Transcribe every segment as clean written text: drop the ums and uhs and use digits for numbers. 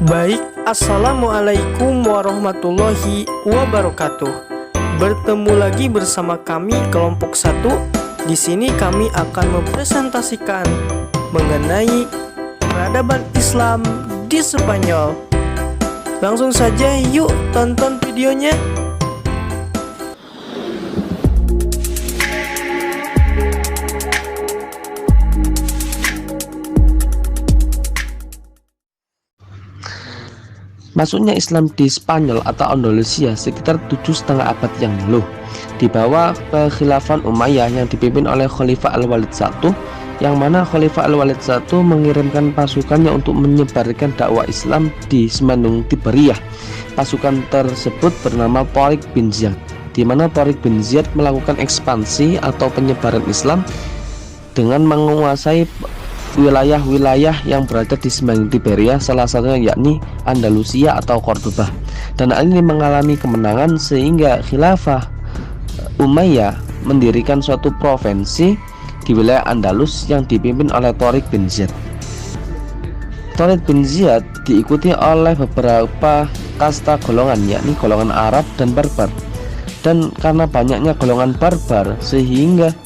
Baik, Assalamualaikum warahmatullahi wabarakatuh. Bertemu lagi bersama kami kelompok 1. Di sini kami akan mempresentasikan mengenai peradaban Islam di Spanyol. Langsung saja yuk tonton videonya. Masuknya Islam di Spanyol atau Andalusia sekitar 7,5 abad yang lalu di bawah kekhilafan Umayyah yang dipimpin oleh Khalifah Al-Walid I, yang mana Khalifah Al-Walid I mengirimkan pasukannya untuk menyebarkan dakwah Islam di Semenanjung Tiberias. Pasukan tersebut bernama Tariq bin Ziyad, di mana Tariq bin Ziyad melakukan ekspansi atau penyebaran Islam dengan menguasai wilayah-wilayah yang berada di Semenanjung Tiberias, salah satunya yakni Andalusia atau Cordoba. Dan hal ini mengalami kemenangan sehingga Khilafah Umayyah mendirikan suatu provinsi di wilayah Andalus yang dipimpin oleh Tariq bin Ziyad. Tariq bin Ziyad diikuti oleh beberapa kasta golongan, yakni golongan Arab dan Barbar. Dan karena banyaknya golongan Barbar sehingga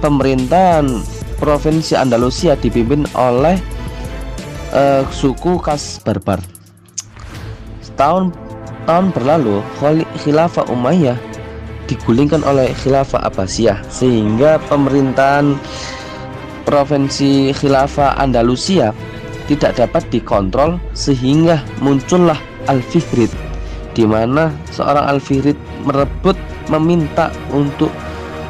pemerintahan Provinsi Andalusia dipimpin oleh suku khas Barbar. Tahun berlalu, Khilafah Umayyah digulingkan oleh Khilafah Abbasiyah sehingga pemerintahan Provinsi Khilafah Andalusia tidak dapat dikontrol, sehingga muncullah Al-Fihrid, di mana seorang Al-Fihrid meminta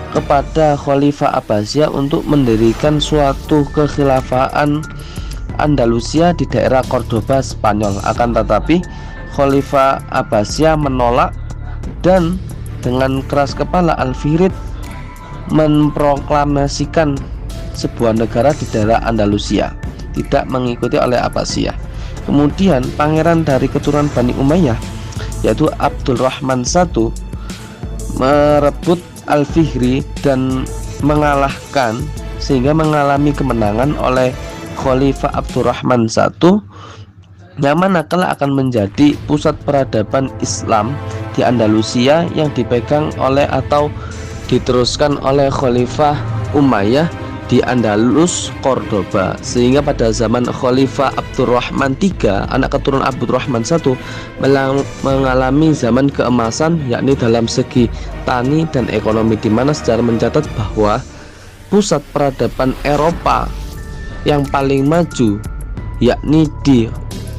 kepada Khalifah Abbasiyah untuk mendirikan suatu kekhilafaan Andalusia di daerah Cordoba, Spanyol. Akan tetapi Khalifah Abbasiyah menolak, dan dengan keras kepala Al-Fihrid memproklamasikan sebuah negara di daerah Andalusia, tidak mengikuti oleh Abbasiyah. Kemudian pangeran dari keturunan Bani Umayyah, yaitu Abdul Rahman I, merebut Al-Fihri dan mengalahkan, sehingga mengalami kemenangan oleh Khalifah Abdurrahman I, yang mana kelak akan menjadi pusat peradaban Islam di Andalusia yang dipegang oleh atau diteruskan oleh Khalifah Umayyah di Andalus, Cordoba. Sehingga pada zaman Khalifah Abdurrahman III, anak keturunan Abdurrahman I, mengalami zaman keemasan, yakni dalam segi tani dan ekonomi, di mana sejarah mencatat bahwa pusat peradaban Eropa yang paling maju yakni di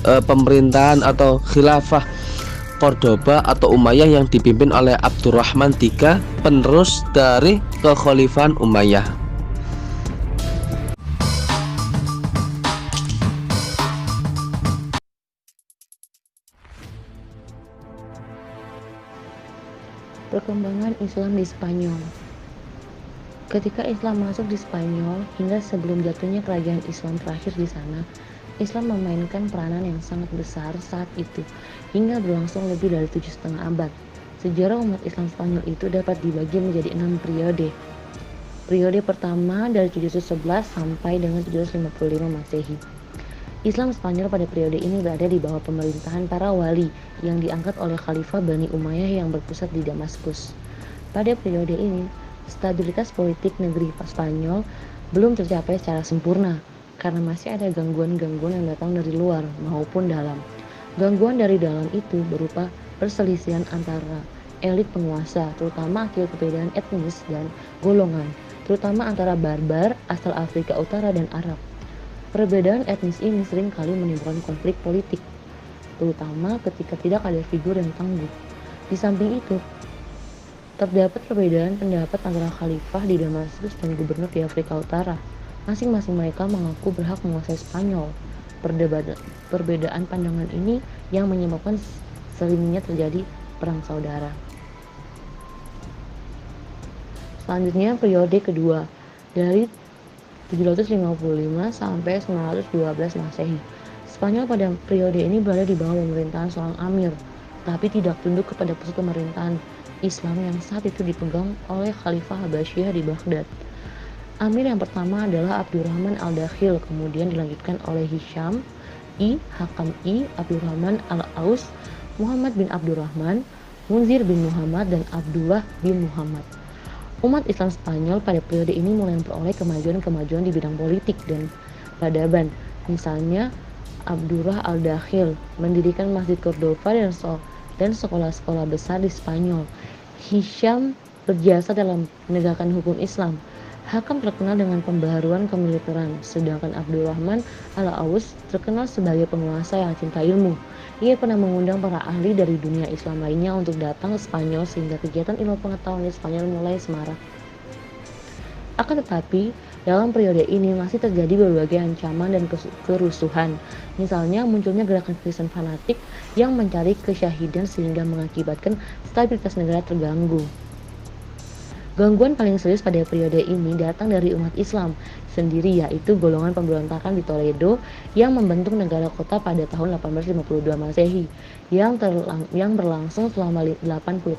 pemerintahan atau khilafah Cordoba atau Umayyah yang dipimpin oleh Abdurrahman III, penerus dari kekhalifahan Umayyah. Perkembangan Islam di Spanyol. Ketika Islam masuk di Spanyol hingga sebelum jatuhnya kerajaan Islam terakhir di sana, Islam memainkan peranan yang sangat besar saat itu hingga berlangsung lebih dari 7,5 abad. Sejarah umat Islam Spanyol itu dapat dibagi menjadi 6 periode. Periode pertama dari 711 sampai dengan 755 Masehi. Islam Spanyol pada periode ini berada di bawah pemerintahan para wali yang diangkat oleh Khalifah Bani Umayyah yang berpusat di Damaskus. Pada periode ini, stabilitas politik negeri Spanyol belum tercapai secara sempurna karena masih ada gangguan-gangguan yang datang dari luar maupun dalam. Gangguan dari dalam itu berupa perselisihan antara elit penguasa, terutama akibat perbedaan etnis dan golongan, terutama antara Barbar asal Afrika Utara dan Arab. Perbedaan etnis ini sering kali menimbulkan konflik politik, terutama ketika tidak ada figur yang tangguh. Di samping itu, terdapat perbedaan pendapat antara khalifah di Damaskus dan gubernur di Afrika Utara. Masing-masing mereka mengaku berhak menguasai Spanyol. Perbedaan pandangan ini yang menyebabkan seringnya terjadi perang saudara. Selanjutnya, periode kedua dari 755 sampai 912 Masehi. Spanyol pada periode ini berada di bawah pemerintahan seorang amir, tapi tidak tunduk kepada pusat pemerintahan Islam yang saat itu dipegang oleh Khalifah Abbasiyah di Baghdad. Amir yang pertama adalah Abdurrahman al-Dakhil, kemudian dilanjutkan oleh Hisham, Hakam I, Abdurrahman Al-Aus, Muhammad bin Abdurrahman, Munzir bin Muhammad, dan Abdullah bin Muhammad. Umat Islam Spanyol pada periode ini mulai memperoleh kemajuan-kemajuan di bidang politik dan peradaban. Misalnya, Abdullah Al-Dakhil mendirikan Masjid Cordova dan sekolah-sekolah besar di Spanyol. Hisham berjasa dalam menegakkan hukum Islam. Hakam terkenal dengan pembaharuan kemiliteran, sedangkan Abdurrahman Al-Aus terkenal sebagai penguasa yang cinta ilmu. Ia pernah mengundang para ahli dari dunia Islam lainnya untuk datang ke Spanyol sehingga kegiatan ilmu pengetahuan di Spanyol mulai semarak. Akan tetapi, dalam periode ini masih terjadi berbagai ancaman dan kerusuhan. Misalnya munculnya gerakan Kristen fanatik yang mencari kesyahidan sehingga mengakibatkan stabilitas negara terganggu. Gangguan paling serius pada periode ini datang dari umat Islam sendiri, yaitu golongan pemberontakan di Toledo yang membentuk negara kota pada tahun 1852 Masehi yang berlangsung selama 80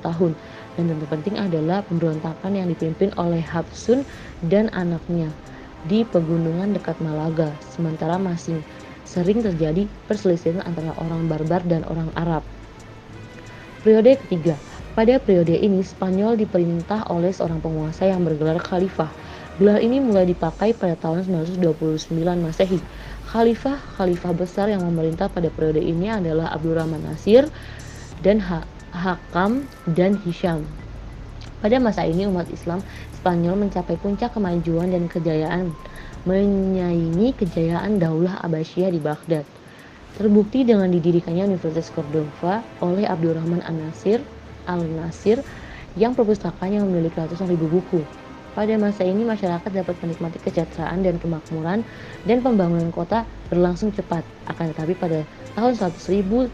tahun. Dan yang terpenting adalah pemberontakan yang dipimpin oleh Hafsun dan anaknya di pegunungan dekat Malaga. Sementara masih sering terjadi perselisihan antara orang Barbar dan orang Arab. Periode ketiga. Pada periode ini, Spanyol diperintah oleh seorang penguasa yang bergelar khalifah. Gelar ini mulai dipakai pada tahun 929 Masehi. Khalifah besar yang memerintah pada periode ini adalah Abdurrahman Nasir dan Hakam dan Hisham. Pada masa ini, umat Islam Spanyol mencapai puncak kemajuan dan kejayaan, menyaingi kejayaan Daulah Abbasiyah di Baghdad. Terbukti dengan didirikannya Universitas Cordova oleh Abdurrahman Al-Nasir yang perpustakaannya memiliki ratusan ribu buku. Pada masa ini masyarakat dapat menikmati kesejahteraan dan kemakmuran dan pembangunan kota berlangsung cepat. Akan tetapi pada tahun 1013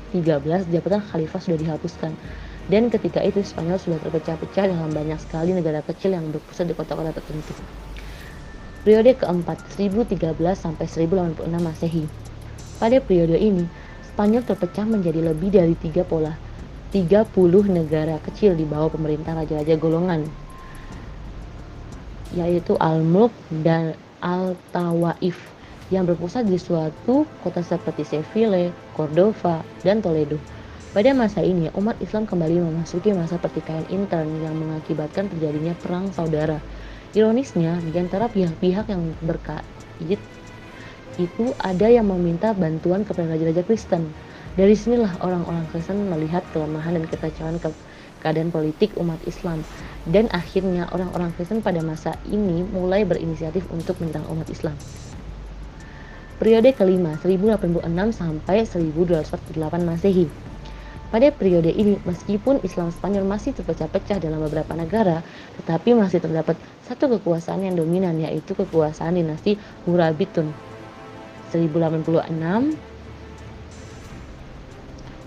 jabatan khalifah sudah dihapuskan. Dan ketika itu Spanyol sudah terpecah-pecah dalam banyak sekali negara kecil yang berpusat di kota-kota tertentu. Periode keempat 1013 sampai 1086 Masehi. Pada periode ini Spanyol terpecah menjadi lebih dari 30 negara kecil di bawah pemerintah raja-raja golongan, yaitu Al-Mulk dan Al-Tawaif yang berpusat di suatu kota seperti Seville, Cordova, dan Toledo. Pada masa ini, umat Islam kembali memasuki masa pertikaian intern yang mengakibatkan terjadinya perang saudara. Ironisnya, di antara pihak-pihak yang berkait itu ada yang meminta bantuan kepada raja-raja Kristen. Dari sinilah orang-orang Kristen melihat kelemahan dan kekacauan keadaan politik umat Islam. Dan akhirnya orang-orang Kristen pada masa ini mulai berinisiatif untuk menyerang umat Islam. Periode kelima 1086 sampai 1248 Masehi. Pada periode ini, meskipun Islam Spanyol masih terpecah-pecah dalam beberapa negara, tetapi masih terdapat satu kekuasaan yang dominan, yaitu kekuasaan dinasti Murabitun 1086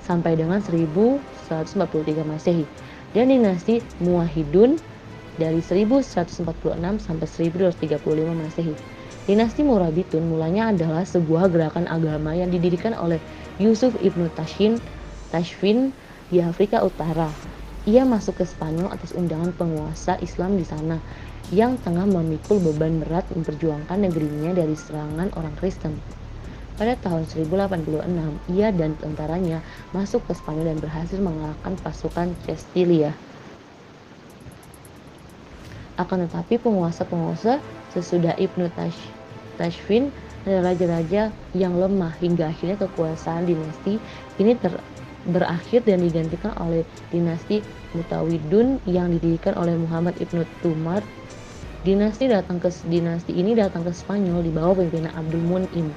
sampai dengan 1143 Masehi dan dinasti Muwahhidun dari 1146 sampai 1235 Masehi. Dinasti Murabitun mulanya adalah sebuah gerakan agama yang didirikan oleh Yusuf ibnu Tashfin di Afrika Utara. Ia masuk ke Spanyol atas undangan penguasa Islam di sana yang tengah memikul beban berat memperjuangkan negerinya dari serangan orang Kristen. Pada tahun 1086, ia dan tentaranya masuk ke Spanyol dan berhasil mengalahkan pasukan Castilla. Akan tetapi penguasa-penguasa sesudah Ibnu Tashfin adalah raja-raja yang lemah hingga akhirnya kekuasaan dinasti ini berakhir dan digantikan oleh dinasti Mutawidun yang didirikan oleh Muhammad ibnu Tumar. Dinasti ini datang ke Spanyol di bawah pimpinan Abdul Munim.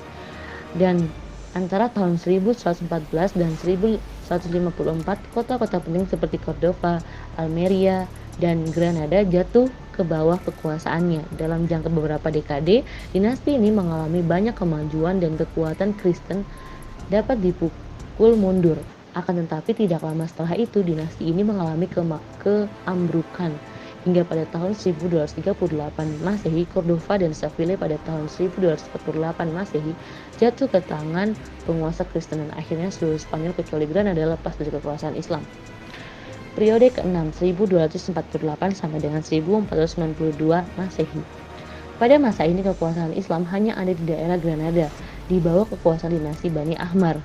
Dan antara tahun 1114 dan 1154, kota-kota penting seperti Cordova, Almeria, dan Granada jatuh ke bawah kekuasaannya. Dalam jangka beberapa dekade, dinasti ini mengalami banyak kemajuan dan kekuatan Kristen dapat dipukul mundur. Akan tetapi tidak lama setelah itu, dinasti ini mengalami keambrukan. Hingga pada tahun 1238 Masehi, Cordova dan Seville pada tahun 1248 Masehi jatuh ke tangan penguasa Kristen dan akhirnya seluruh Spanyol kecuali Granada lepas dari kekuasaan Islam. Periode ke-6 1248 sampai dengan 1492 Masehi. Pada masa ini kekuasaan Islam hanya ada di daerah Granada di bawah kekuasaan dinasti Bani Ahmar.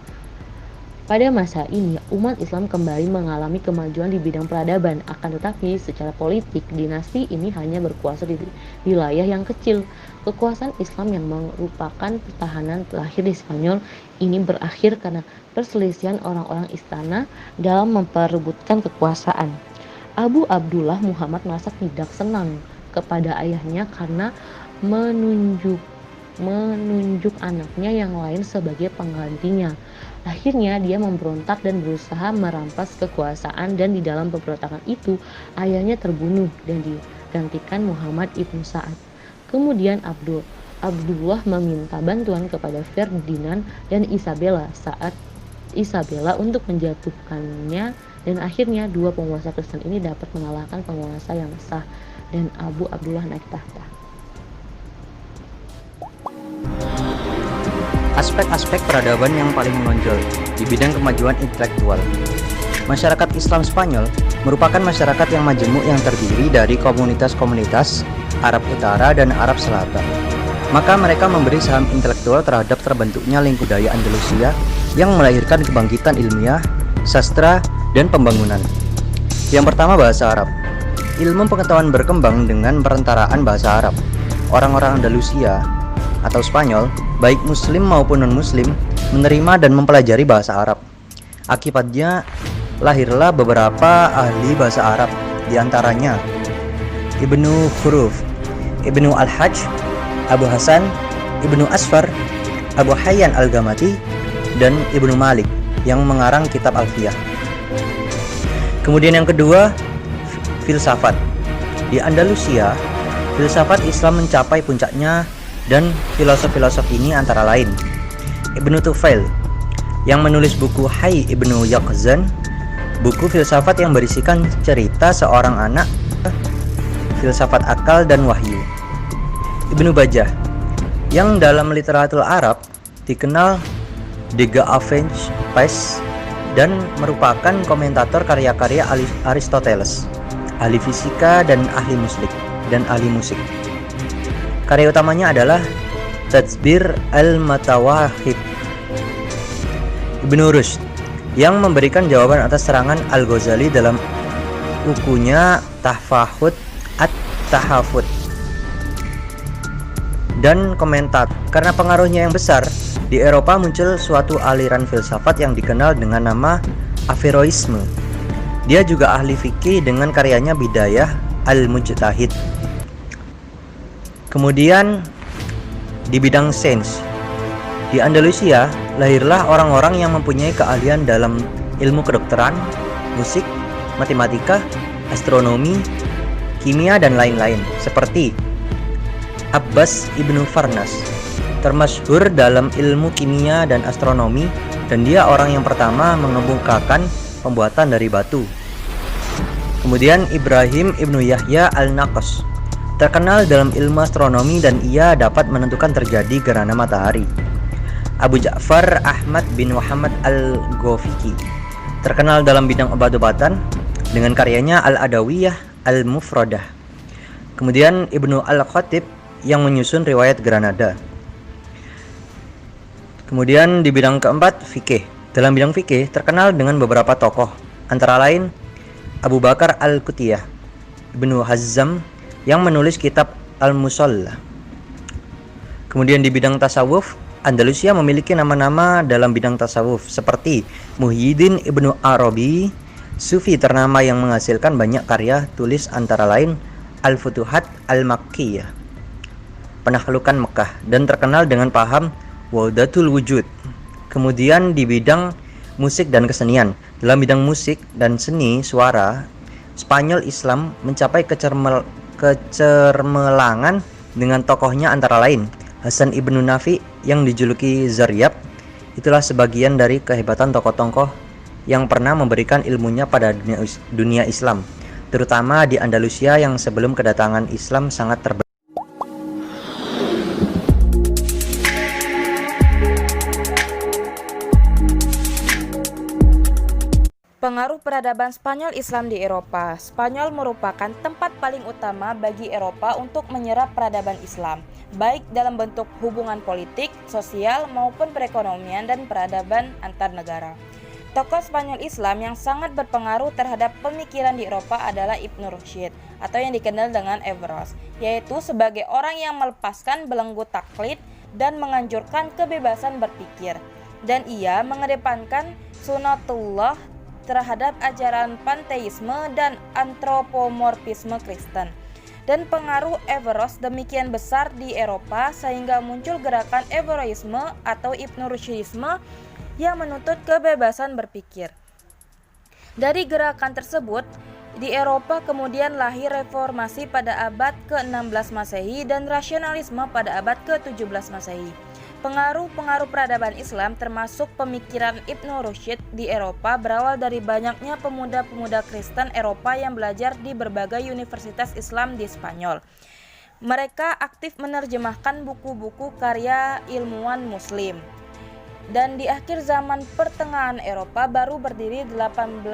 Pada masa ini, umat Islam kembali mengalami kemajuan di bidang peradaban, akan tetapi secara politik, dinasti ini hanya berkuasa di wilayah yang kecil. Kekuasaan Islam yang merupakan pertahanan terakhir di Spanyol ini berakhir karena perselisihan orang-orang istana dalam memperebutkan kekuasaan. Abu Abdullah Muhammad merasa tidak senang kepada ayahnya karena menunjuk anaknya yang lain sebagai penggantinya. Akhirnya dia memberontak dan berusaha merampas kekuasaan, dan di dalam pemberontakan itu ayahnya terbunuh dan digantikan Muhammad ibn Sa'ad. Kemudian Abdullah meminta bantuan kepada Ferdinand dan Isabella untuk menjatuhkannya, dan akhirnya dua penguasa Kristen ini dapat mengalahkan penguasa yang sah dan Abu Abdullah naik tahta. Aspek-aspek peradaban yang paling menonjol di bidang kemajuan intelektual. Masyarakat Islam Spanyol merupakan masyarakat yang majemuk yang terdiri dari komunitas-komunitas Arab Utara dan Arab Selatan. Maka mereka memberi saham intelektual terhadap terbentuknya lingkup budaya Andalusia yang melahirkan kebangkitan ilmiah, sastra, dan pembangunan. Yang pertama, bahasa Arab. Ilmu pengetahuan berkembang dengan perentaraan bahasa Arab. Orang-orang Andalusia atau Spanyol, baik muslim maupun non-muslim, menerima dan mempelajari bahasa Arab. Akibatnya lahirlah beberapa ahli bahasa Arab, diantaranya Ibnu Khuruf, Ibnu Al-Hajj, Abu Hasan, Ibnu Asfar, Abu Hayyan Al-Gamati, dan Ibnu Malik yang mengarang kitab Alfiyah. Kemudian yang kedua, filsafat. Di Andalusia, filsafat Islam mencapai puncaknya, dan filosof-filosof ini antara lain Ibnu Tufail yang menulis buku Hayy Ibnu Yaqzan, buku filsafat yang berisikan cerita seorang anak, filsafat akal dan wahyu. Ibnu Bajjah yang dalam literatur Arab dikenal Dega Avenge Pes dan merupakan komentator karya-karya Aristoteles, ahli fisika dan ahli musik. Karya utamanya adalah Tadbir al-Matawahib. Ibnu Rushd yang memberikan jawaban atas serangan Al-Ghazali dalam bukunya Tahfahut at-Tahafut, dan komentar. Karena pengaruhnya yang besar, di Eropa muncul suatu aliran filsafat yang dikenal dengan nama Averroisme. Dia juga ahli fikih dengan karyanya Bidayah al-Mujtahid. Kemudian di bidang sains, di Andalusia lahirlah orang-orang yang mempunyai keahlian dalam ilmu kedokteran, musik, matematika, astronomi, kimia, dan lain-lain, seperti Abbas ibnu Farnas, termasyhur dalam ilmu kimia dan astronomi, dan dia orang yang pertama mengemukakan pembuatan dari batu. Kemudian Ibrahim ibnu Yahya al-Naqas, terkenal dalam ilmu astronomi dan ia dapat menentukan terjadi gerhana matahari. Abu Ja'far Ahmad bin Muhammad al-Ghafiqi, terkenal dalam bidang obat-obatan dengan karyanya Al-Adawiyah Al-Mufradah. Kemudian Ibnu Al-Khatib yang menyusun riwayat Granada. Kemudian di bidang keempat, fikih. Dalam bidang fikih terkenal dengan beberapa tokoh, antara lain Abu Bakar Al-Kutiyah, Ibnu Hazzam yang menulis kitab Al-Musalla. Kemudian di bidang tasawuf, Andalusia memiliki nama-nama dalam bidang tasawuf seperti Muhyiddin Ibnu Arabi, sufi ternama yang menghasilkan banyak karya tulis antara lain Al-Futuhat Al-Makkiyah, penaklukan Mekah, dan terkenal dengan paham Wahdatul Wujud. Kemudian di bidang musik dan kesenian, dalam bidang musik dan seni suara, Spanyol Islam mencapai kecermelangan dengan tokohnya antara lain Hasan ibnu Nafi yang dijuluki Zaryab. Itulah sebagian dari kehebatan tokoh-tokoh yang pernah memberikan ilmunya pada dunia Islam, terutama di Andalusia yang sebelum kedatangan Islam sangat terbentuk. Pengaruh peradaban Spanyol Islam di Eropa. Spanyol merupakan tempat paling utama bagi Eropa untuk menyerap peradaban Islam, baik dalam bentuk hubungan politik, sosial, maupun perekonomian dan peradaban antar negara. Tokoh Spanyol Islam yang sangat berpengaruh terhadap pemikiran di Eropa adalah Ibnu Rushd, atau yang dikenal dengan Averroes, yaitu sebagai orang yang melepaskan belenggu taklid dan menganjurkan kebebasan berpikir. Dan ia mengedepankan sunatullah terhadap ajaran panteisme dan antropomorfisme Kristen. Dan pengaruh Averroes demikian besar di Eropa sehingga muncul gerakan Averroisme atau Ibnu Rushdisme yang menuntut kebebasan berpikir. Dari gerakan tersebut, di Eropa kemudian lahir reformasi pada abad ke-16 Masehi dan rasionalisme pada abad ke-17 Masehi. Pengaruh-pengaruh peradaban Islam termasuk pemikiran Ibnu Rushd di Eropa berawal dari banyaknya pemuda-pemuda Kristen Eropa yang belajar di berbagai universitas Islam di Spanyol. Mereka aktif menerjemahkan buku-buku karya ilmuwan muslim. Dan di akhir zaman pertengahan Eropa baru berdiri 18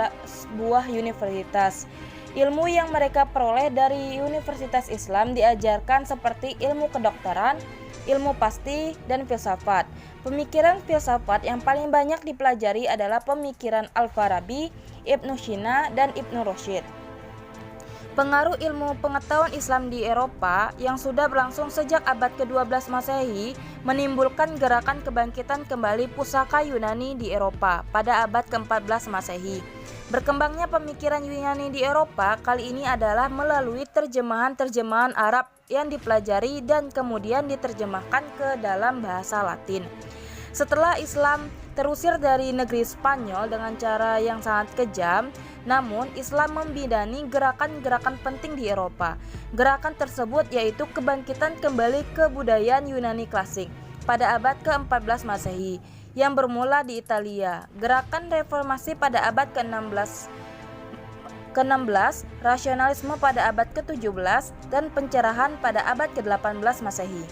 buah universitas. Ilmu yang mereka peroleh dari universitas Islam diajarkan seperti ilmu kedokteran, ilmu pasti, dan filsafat. Pemikiran filsafat yang paling banyak dipelajari adalah pemikiran Al-Farabi, Ibnu Sina, dan Ibnu Rushd. Pengaruh ilmu pengetahuan Islam di Eropa yang sudah berlangsung sejak abad ke-12 Masehi menimbulkan gerakan kebangkitan kembali pusaka Yunani di Eropa pada abad ke-14 Masehi. Berkembangnya pemikiran Yunani di Eropa kali ini adalah melalui terjemahan-terjemahan Arab yang dipelajari dan kemudian diterjemahkan ke dalam bahasa Latin. Setelah Islam terusir dari negeri Spanyol dengan cara yang sangat kejam, namun Islam membidani gerakan-gerakan penting di Eropa. Gerakan tersebut yaitu kebangkitan kembali kebudayaan Yunani klasik pada abad ke-14 Masehi yang bermula di Italia, gerakan reformasi pada abad ke-16, rasionalisme pada abad ke-17, dan pencerahan pada abad ke-18 Masehi.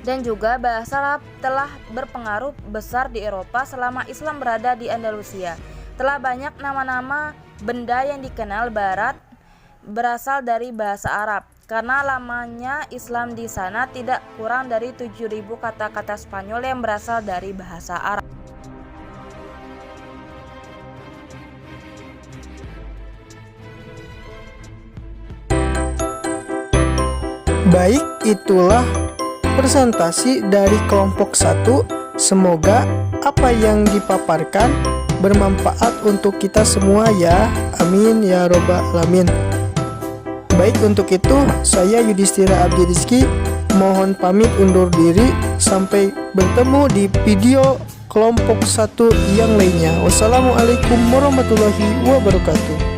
Dan juga bahasa Arab telah berpengaruh besar di Eropa selama Islam berada di Andalusia. Telah banyak nama-nama benda yang dikenal Barat berasal dari bahasa Arab. Karena lamanya Islam di sana tidak kurang dari 7.000 kata-kata Spanyol yang berasal dari bahasa Arab. Baik, itulah presentasi dari kelompok 1. Semoga apa yang dipaparkan bermanfaat untuk kita semua ya. Amin ya robbal alamin. Baik, untuk itu saya Yudhistira Abdi Rizky mohon pamit undur diri. Sampai bertemu di video kelompok 1 yang lainnya. Wassalamualaikum warahmatullahi wabarakatuh.